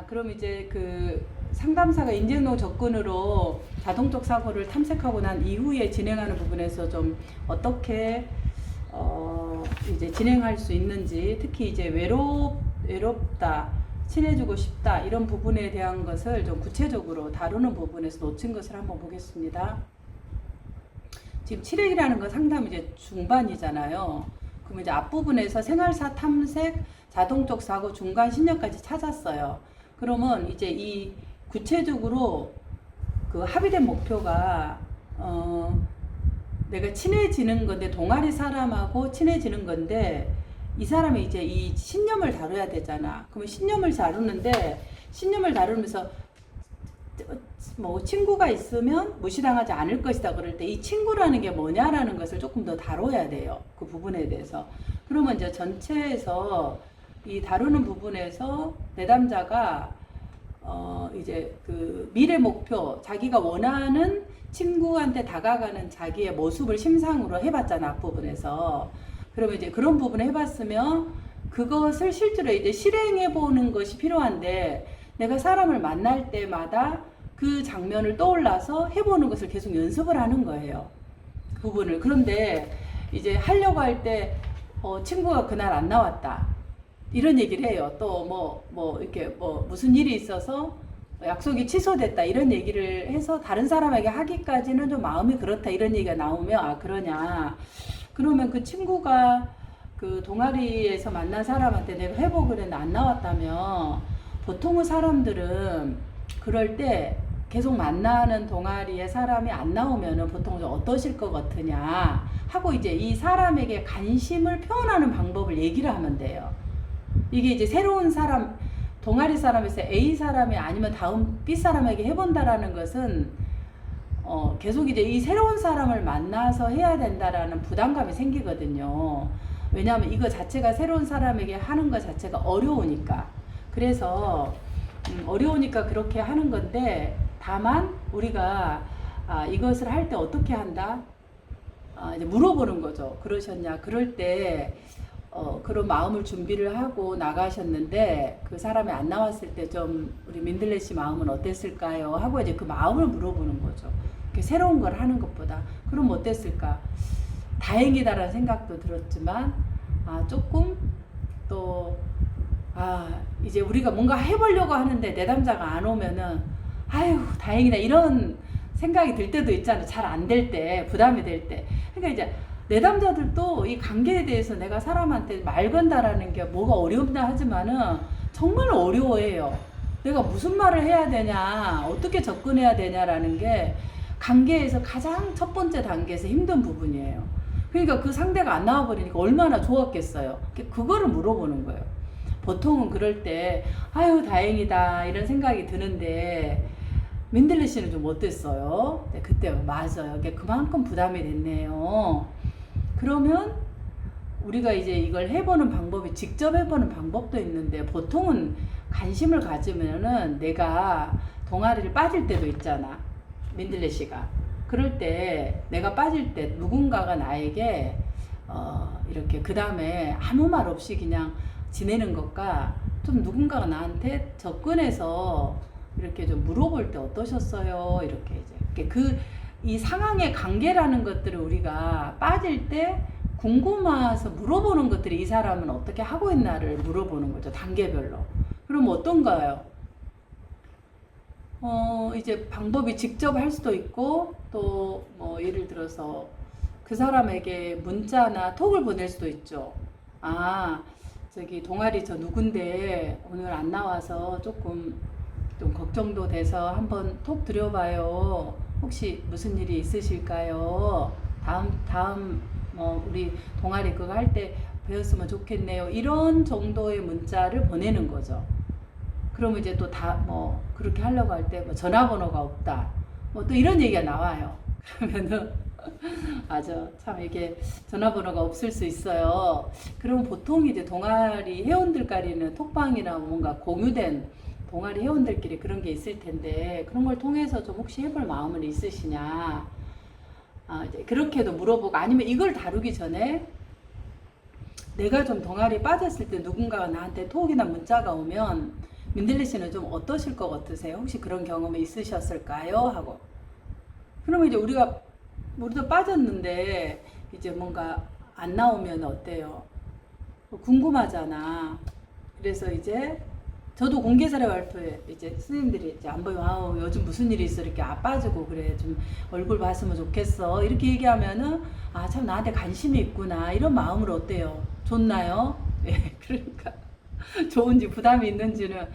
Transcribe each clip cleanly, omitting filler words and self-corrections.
그럼 이제 그 상담사가 인지행동 접근으로 자동적 사고를 탐색하고 난 이후에 진행하는 부분에서 좀 어떻게 이제 진행할 수 있는지, 특히 이제 외롭다, 친해지고 싶다 이런 부분에 대한 것을 좀 구체적으로 다루는 부분에서 놓친 것을 한번 보겠습니다. 지금 7회이라는 건 상담 이제 중반이잖아요. 그럼 이제 앞부분에서 생활사 탐색, 자동적 사고, 중간 신념까지 찾았어요. 그러면 이제 이 구체적으로 그 합의된 목표가 내가 친해지는 건데, 동아리 사람하고 친해지는 건데, 이 사람이 이제 이 신념을 다뤄야 되잖아. 그러면 신념을 다루는데, 신념을 다루면서 뭐 친구가 있으면 무시당하지 않을 것이다 그럴 때 이 친구라는 게 뭐냐라는 것을 조금 더 다뤄야 돼요. 그 부분에 대해서. 그러면 이제 전체에서 이 다루는 부분에서 내담자가 이제 그 미래 목표, 자기가 원하는 친구한테 다가가는 자기의 모습을 심상으로 해봤잖아, 앞부분에서. 그러면 이제 그런 부분을 해봤으면 그것을 실제로 이제 실행해보는 것이 필요한데, 내가 사람을 만날 때마다 그 장면을 떠올라서 해보는 것을 계속 연습을 하는 거예요. 그 부분을. 그런데 이제 하려고 할 때, 친구가 그날 안 나왔다, 이런 얘기를 해요. 또 이렇게 무슨 일이 있어서 약속이 취소됐다, 이런 얘기를 해서 다른 사람에게 하기까지는 좀 마음이 그렇다, 이런 얘기가 나오면, 그러냐. 그러면 그 친구가 그 동아리에서 만난 사람한테 내가 회복을 했는데 안 나왔다면, 보통의 사람들은 그럴 때 계속 만나는 동아리에 사람이 안 나오면은 보통 어떠실 것 같으냐 하고 이제 이 사람에게 관심을 표현하는 방법을 얘기를 하면 돼요. 이게 이제 새로운 사람, 동아리 사람에서 A 사람이 아니면 다음 B 사람에게 해본다라는 것은 계속 이제 이 새로운 사람을 만나서 해야 된다라는 부담감이 생기거든요. 왜냐하면 이거 자체가 새로운 사람에게 하는 것 자체가 어려우니까. 그래서 어려우니까 그렇게 하는 건데, 다만 우리가 이것을 할 때 어떻게 한다? 이제 물어보는 거죠. 그러셨냐? 그럴 때 그런 마음을 준비를 하고 나가셨는데 그 사람이 안 나왔을 때 좀 우리 민들레 씨 마음은 어땠을까요? 하고 이제 그 마음을 물어보는 거죠. 새로운 걸 하는 것보다. 그럼 어땠을까? 다행이다라는 생각도 들었지만 조금 또 이제 우리가 뭔가 해보려고 하는데 내담자가 안 오면은 아유 다행이다, 이런 생각이 들 때도 있잖아. 잘 안 될 때, 부담이 될 때. 그러니까 이제 내담자들도 이 관계에 대해서 내가 사람한테 말 건다라는 게 뭐가 어렵나 하지만은 정말 어려워해요. 내가 무슨 말을 해야 되냐, 어떻게 접근해야 되냐라는 게 관계에서 가장 첫 번째 단계에서 힘든 부분이에요. 그러니까 그 상대가 안 나와버리니까 얼마나 좋았겠어요. 그거를 물어보는 거예요. 보통은 그럴 때 아유 다행이다 이런 생각이 드는데, 민들레 씨는 좀 어땠어요? 네, 그때 맞아요. 그만큼 부담이 됐네요. 그러면 우리가 이제 이걸 해보는 방법이, 직접 해보는 방법도 있는데, 보통은 관심을 가지면은 내가 동아리를 빠질 때도 있잖아, 민들레 씨가. 그럴 때 내가 빠질 때 누군가가 나에게 이렇게 그 다음에 아무 말 없이 그냥 지내는 것과 좀 누군가가 나한테 접근해서 이렇게 좀 물어볼 때 어떠셨어요? 이렇게 이제 이 상황의 관계라는 것들을 우리가 빠질 때 궁금해서 물어보는 것들이 이 사람은 어떻게 하고 있나를 물어보는 거죠. 단계별로. 그럼 어떤가요? 이제 방법이 직접 할 수도 있고, 또 예를 들어서 그 사람에게 문자나 톡을 보낼 수도 있죠. 저기 동아리 저 누군데 오늘 안 나와서 조금 좀 걱정도 돼서 한번 톡 드려봐요. 혹시 무슨 일이 있으실까요? 다음 우리 동아리 그거 할 때 배웠으면 좋겠네요. 이런 정도의 문자를 보내는 거죠. 그러면 이제 또 그렇게 하려고 할 때 전화번호가 없다, 또 이런 얘기가 나와요. 그러면은 맞아, 참 이게 전화번호가 없을 수 있어요. 그럼 보통 이제 동아리 회원들끼리는 톡방이나 뭔가 공유된 동아리 회원들끼리 그런 게 있을 텐데, 그런 걸 통해서 좀 혹시 해볼 마음은 있으시냐, 이제 그렇게도 물어보고, 아니면 이걸 다루기 전에 내가 좀 동아리에 빠졌을 때 누군가가 나한테 톡이나 문자가 오면 민들레 씨는 좀 어떠실 것 같으세요? 혹시 그런 경험이 있으셨을까요? 하고. 그러면 이제 우리도 빠졌는데 이제 뭔가 안 나오면 어때요? 궁금하잖아. 그래서 이제 저도 공개 사례 발표에 이제 스님들이 이제 안 보이면 아우 요즘 무슨 일이 있어 이렇게 빠지고 그래 좀 얼굴 봤으면 좋겠어 이렇게 얘기하면은 아 참 나한테 관심이 있구나 이런 마음으로 어때요? 좋나요? 예, 그러니까 좋은지 부담이 있는지는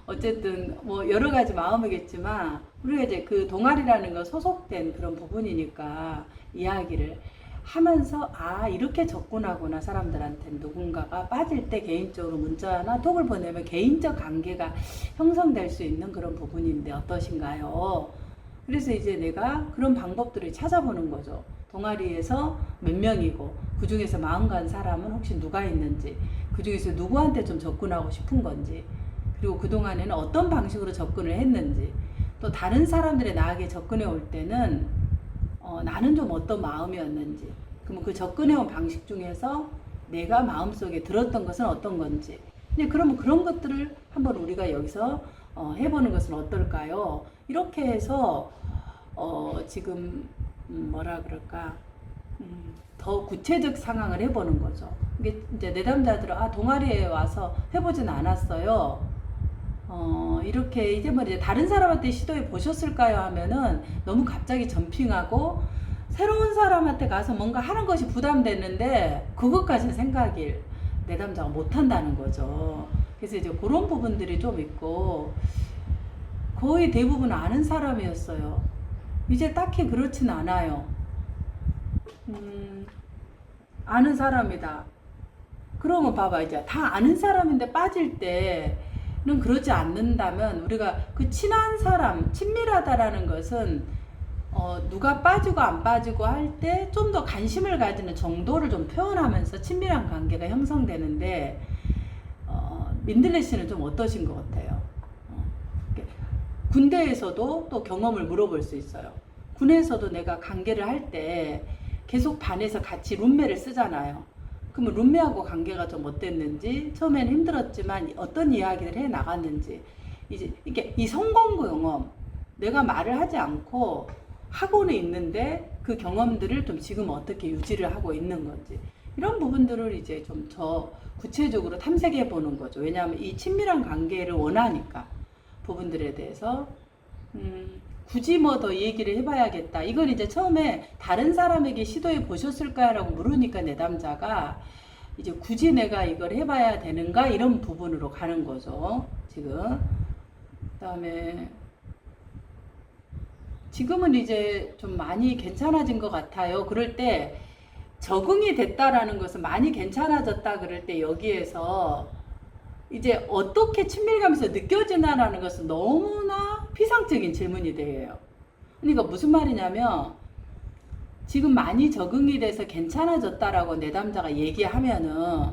어쨌든 뭐 여러 가지 마음이겠지만 우리가 이제 그 동아리라는 거 소속된 그런 부분이니까 이야기를 하면서 아 이렇게 접근하구나 사람들한테 누군가가 빠질 때 개인적으로 문자나 톡을 보내면 개인적 관계가 형성될 수 있는 그런 부분인데 어떠신가요? 그래서 이제 내가 그런 방법들을 찾아보는 거죠. 동아리에서 몇 명이고 그 중에서 마음 간 사람은 혹시 누가 있는지 그 중에서 누구한테 좀 접근하고 싶은 건지 그리고 그동안에는 어떤 방식으로 접근을 했는지 또 다른 사람들의 나에게 접근해 올 때는 나는 좀 어떤 마음이었는지 그러면 그 접근해온 방식 중에서 내가 마음속에 들었던 것은 어떤 건지 근데 그러면 그런 것들을 한번 우리가 여기서 해보는 것은 어떨까요? 이렇게 해서 지금 뭐라 그럴까 더 구체적 상황을 해보는 거죠. 이게 이제 내담자들은 아 동아리에 와서 해보진 않았어요. 이렇게 이제 뭐 이제 다른 사람한테 시도해 보셨을까요? 하면은 너무 갑자기 점핑하고 새로운 사람한테 가서 뭔가 하는 것이 부담됐는데 그것까지는 생각이 내담자가 못 한다는 거죠. 그래서 이제 그런 부분들이 좀 있고 거의 대부분 아는 사람이었어요. 이제 딱히 그렇진 않아요. 아는 사람이다. 그러면 봐봐 이제 다 아는 사람인데 빠질 때는 그러지 않는다면 우리가 그 친한 사람 친밀하다라는 것은 누가 빠지고 안 빠지고 할 때 좀 더 관심을 가지는 정도를 좀 표현하면서 친밀한 관계가 형성되는데 민들레 씨는 좀 어떠신 것 같아요? 군대에서도 또 경험을 물어볼 수 있어요. 군에서도 내가 관계를 할 때 계속 반에서 같이 룸메를 쓰잖아요. 그러면 룸메하고 관계가 좀 어땠는지 처음에는 힘들었지만 어떤 이야기를 해 나갔는지 이제 이게 이 성공 경험 내가 말을 하지 않고 하고는 있는데 그 경험들을 좀 지금 어떻게 유지를 하고 있는 건지 이런 부분들을 이제 좀 더 구체적으로 탐색해 보는 거죠. 왜냐하면 이 친밀한 관계를 원하니까 부분들에 대해서 굳이 뭐 더 얘기를 해봐야겠다. 이건 이제 처음에 다른 사람에게 시도해 보셨을까라고 물으니까 내담자가 이제 굳이 내가 이걸 해봐야 되는가 이런 부분으로 가는 거죠. 지금 그다음에 지금은 이제 좀 많이 괜찮아진 것 같아요. 그럴 때 적응이 됐다라는 것은 많이 괜찮아졌다 그럴 때 여기에서 이제 어떻게 친밀감에서 느껴지나라는 것은 너무나 피상적인 질문이 돼요. 그러니까 무슨 말이냐면 지금 많이 적응이 돼서 괜찮아졌다라고 내담자가 얘기하면은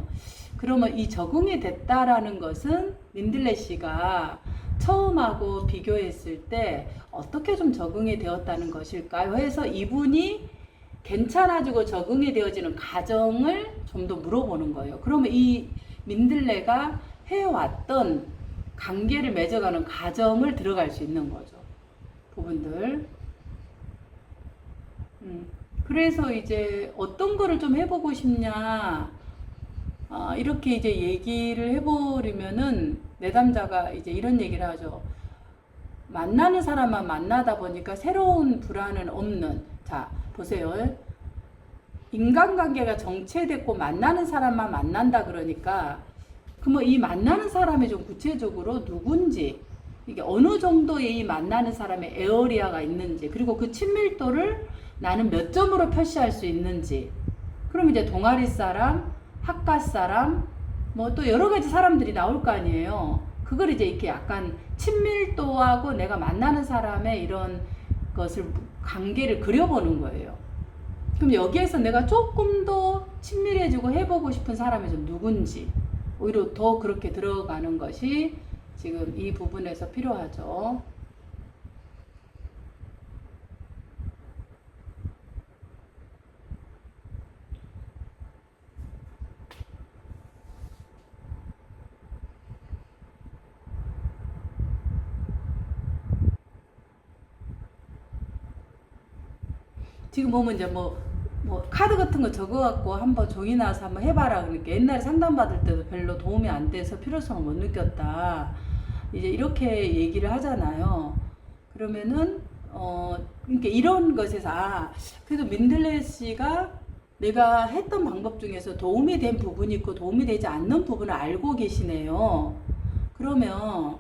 그러면 이 적응이 됐다라는 것은 민들레 씨가 처음하고 비교했을 때 어떻게 좀 적응이 되었다는 것일까요? 해서 이분이 괜찮아지고 적응이 되어지는 과정을 좀 더 물어보는 거예요. 그러면 이 민들레가 해왔던 관계를 맺어가는 과정을 들어갈 수 있는 거죠. 부분들. 그래서 이제 어떤 거를 좀 해보고 싶냐, 이렇게 이제 얘기를 해버리면은 내담자가 이제 이런 얘기를 하죠. 만나는 사람만 만나다 보니까 새로운 불안은 없는. 자, 보세요. 인간관계가 정체됐고 만나는 사람만 만난다 그러니까 그러면 이 만나는 사람이 좀 구체적으로 누군지 이게 어느 정도의 이 만나는 사람의 에어리아가 있는지 그리고 그 친밀도를 나는 몇 점으로 표시할 수 있는지 그럼 이제 동아리 사람, 학과 사람 뭐 또 여러 가지 사람들이 나올 거 아니에요. 그걸 이제 이렇게 약간 친밀도하고 내가 만나는 사람의 이런 것을 관계를 그려보는 거예요. 그럼 여기에서 내가 조금 더 친밀해지고 해보고 싶은 사람이 좀 누군지 오히려 더 그렇게 들어가는 것이 지금 이 부분에서 필요하죠. 지금 보면 이제 뭐 카드 같은 거 적어갖고 한번 종이 나와서 한번 해봐라. 그러니까 옛날에 상담받을 때도 별로 도움이 안 돼서 필요성을 못 느꼈다. 이제 이렇게 얘기를 하잖아요. 그러면은, 그러니까 이런 것에서, 그래도 민들레 씨가 내가 했던 방법 중에서 도움이 된 부분이 있고 도움이 되지 않는 부분을 알고 계시네요. 그러면,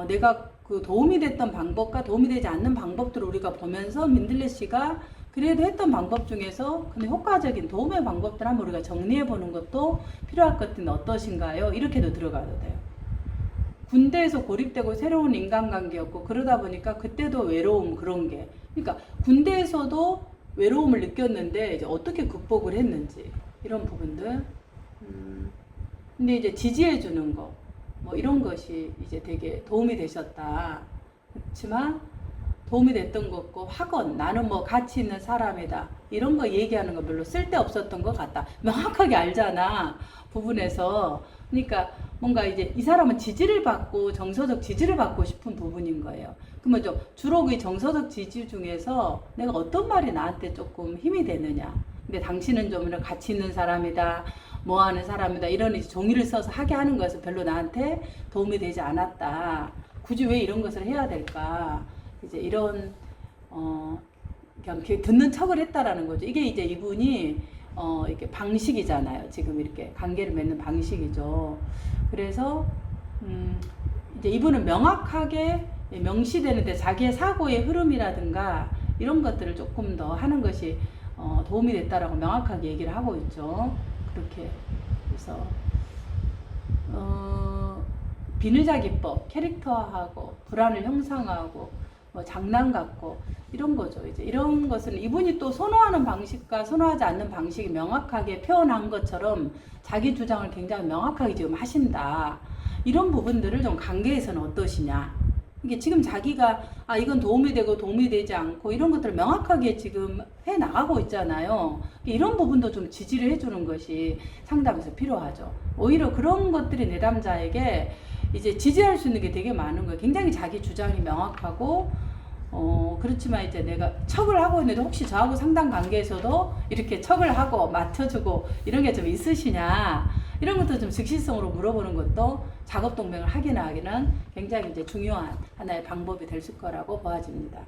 내가 그 도움이 됐던 방법과 도움이 되지 않는 방법들을 우리가 보면서 민들레 씨가 그래도 했던 방법 중에서 근데 효과적인 도움의 방법들 한번 우리가 정리해 보는 것도 필요할 것 같은데 어떠신가요? 이렇게도 들어가도 돼요. 군대에서 고립되고 새로운 인간관계였고 그러다 보니까 그때도 외로움 그런 게 그러니까 군대에서도 외로움을 느꼈는데 이제 어떻게 극복을 했는지 이런 부분들 근데 이제 지지해 주는 거 뭐 이런 것이 이제 되게 도움이 되셨다. 그렇지만 도움이 됐던 것 같고 학원 나는 뭐 가치 있는 사람이다 이런 거 얘기하는 거 별로 쓸데없었던 것 같다. 명확하게 알잖아 부분에서. 그러니까 뭔가 이제 이 사람은 지지를 받고 정서적 지지를 받고 싶은 부분인 거예요. 그러면 좀 주로 그 정서적 지지 중에서 내가 어떤 말이 나한테 조금 힘이 되느냐. 근데 당신은 좀 이런 가치 있는 사람이다. 뭐 하는 사람이다. 이런 이제 종이를 써서 하게 하는 것은 별로 나한테 도움이 되지 않았다. 굳이 왜 이런 것을 해야 될까. 이제 이런 그냥 듣는 척을 했다라는 거죠. 이게 이제 이분이 이렇게 방식이잖아요. 지금 이렇게 관계를 맺는 방식이죠. 그래서 이제 이분은 명확하게 명시되는데 자기의 사고의 흐름이라든가 이런 것들을 조금 더 하는 것이 도움이 됐다라고 명확하게 얘기를 하고 있죠. 그렇게 그래서 비늘자 기법, 캐릭터화하고 불안을 형상화하고 뭐 장난 같고 이런 거죠. 이제 이런 것은 이분이 또 선호하는 방식과 선호하지 않는 방식이 명확하게 표현한 것처럼 자기 주장을 굉장히 명확하게 지금 하신다. 이런 부분들을 좀 관계에서는 어떠시냐. 이게 지금 자기가 이건 도움이 되고 도움이 되지 않고 이런 것들을 명확하게 지금 해 나가고 있잖아요. 이런 부분도 좀 지지를 해주는 것이 상담에서 필요하죠. 오히려 그런 것들이 내담자에게 이제 지지할 수 있는 게 되게 많은 거예요. 굉장히 자기 주장이 명확하고 그렇지만 이제 내가 척을 하고 있는데 혹시 저하고 상담 관계에서도 이렇게 척을 하고 맞춰주고 이런 게 좀 있으시냐 이런 것도 좀 즉시성으로 물어보는 것도 작업 동맹을 하기는 굉장히 이제 중요한 하나의 방법이 될 거라고 보아집니다.